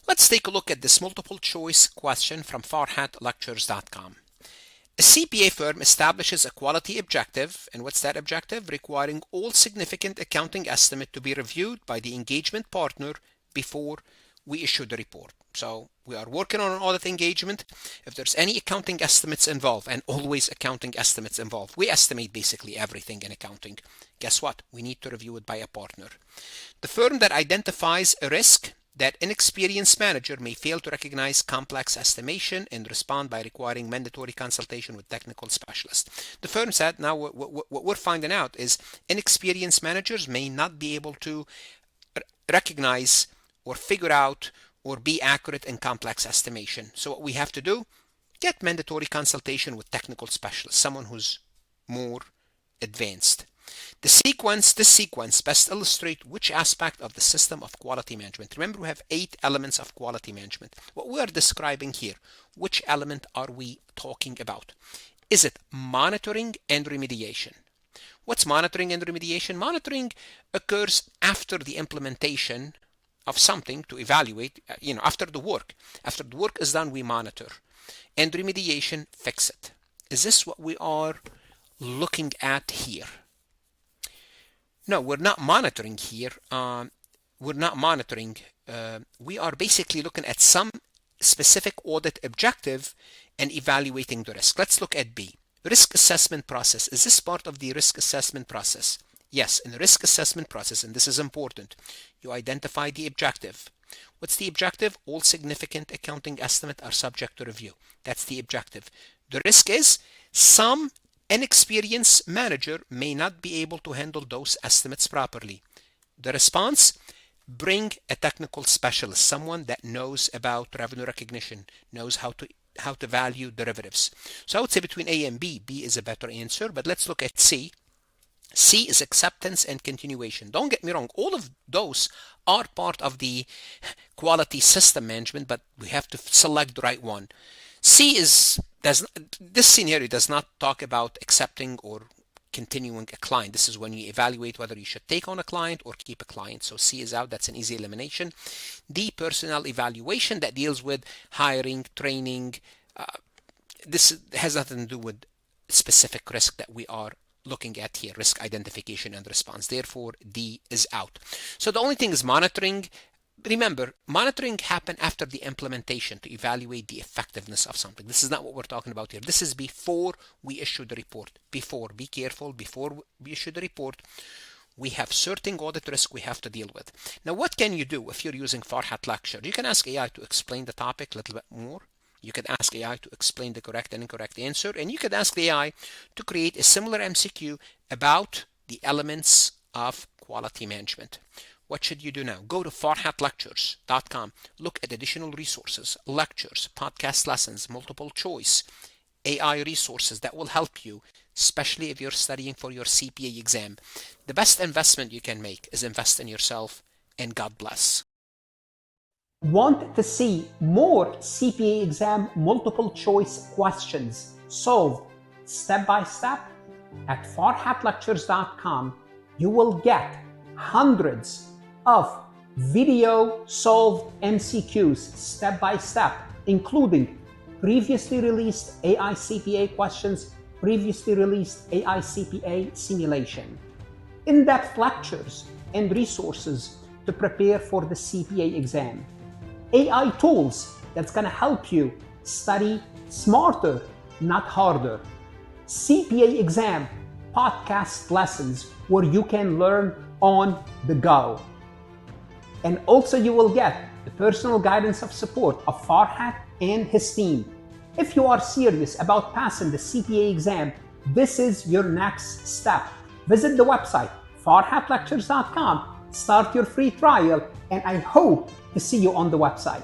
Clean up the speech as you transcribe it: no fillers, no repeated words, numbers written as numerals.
Let's take a look at this multiple choice question from farhatlectures.com. A CPA firm establishes a quality objective, and what's that objective? Requiring all significant accounting estimate to be reviewed by the engagement partner before we issue the report. So we are working on an audit engagement. If there's any accounting estimates involved, and always accounting estimates involved, we estimate basically everything in accounting. Guess what? We need to review it by a partner. The firm that identifies a risk that inexperienced manager may fail to recognize complex estimation and respond by requiring mandatory consultation with technical specialists. The firm said, now what we're finding out is inexperienced managers may not be able to recognize or figure out or be accurate in complex estimation. So what we have to do, get mandatory consultation with technical specialists, someone who's more advanced. This sequence best illustrates which aspect of the system of quality management. Remember, we have 8 elements of quality management. What we are describing here, which element are we talking about? Is it monitoring and remediation? What's monitoring and remediation? Monitoring occurs after the implementation of something to evaluate, after the work. After the work is done, we monitor. And remediation, fix it. Is this what we are looking at here? No, we're not monitoring here. We're not monitoring. We are basically looking at some specific audit objective and evaluating the risk. Let's look at B. Risk assessment process. Is this part of the risk assessment process? Yes, in the risk assessment process, and this is important, you identify the objective. What's the objective? All significant accounting estimates are subject to review. That's the objective. The risk is some inexperienced manager may not be able to handle those estimates properly. The response? Bring a technical specialist, someone that knows about revenue recognition, knows how to value derivatives. So I would say between A and B, B is a better answer, but let's look at C. C is acceptance and continuation. Don't get me wrong, all of those are part of the quality system management, but we have to select the right one. C this scenario does not talk about accepting or continuing a client. This is when you evaluate whether you should take on a client or keep a client. So C is out. That's an easy elimination. D, personnel evaluation, that deals with hiring, training. This has nothing to do with specific risk that we are looking at here, risk identification and response. Therefore, D is out. So the only thing is monitoring. Remember, monitoring happens after the implementation to evaluate the effectiveness of something. This is not what we're talking about here. This is before we issue the report. Before, be careful, before we issue the report, we have certain audit risk we have to deal with. Now, what can you do if you're using Farhat Lecture? You can ask AI to explain the topic a little bit more. You could ask AI to explain the correct and incorrect answer, and you could ask the AI to create a similar MCQ about the elements of quality management. What should you do now? Go to farhatlectures.com. Look at additional resources, lectures, podcast lessons, multiple choice, AI resources that will help you, especially if you're studying for your CPA exam. The best investment you can make is invest in yourself, and God bless. Want to see more CPA exam multiple choice questions solved step by step? At farhatlectures.com, you will get hundreds of video solved MCQs step by step, including previously released AI CPA questions, previously released AI CPA simulation, in-depth lectures and resources to prepare for the CPA exam, AI tools that's going to help you study smarter, not harder, CPA exam podcast lessons where you can learn on the go. And also you will get the personal guidance of support of Farhat and his team. If you are serious about passing the CPA exam, this is your next step. Visit the website farhatlectures.com, start your free trial, and I hope to see you on the website.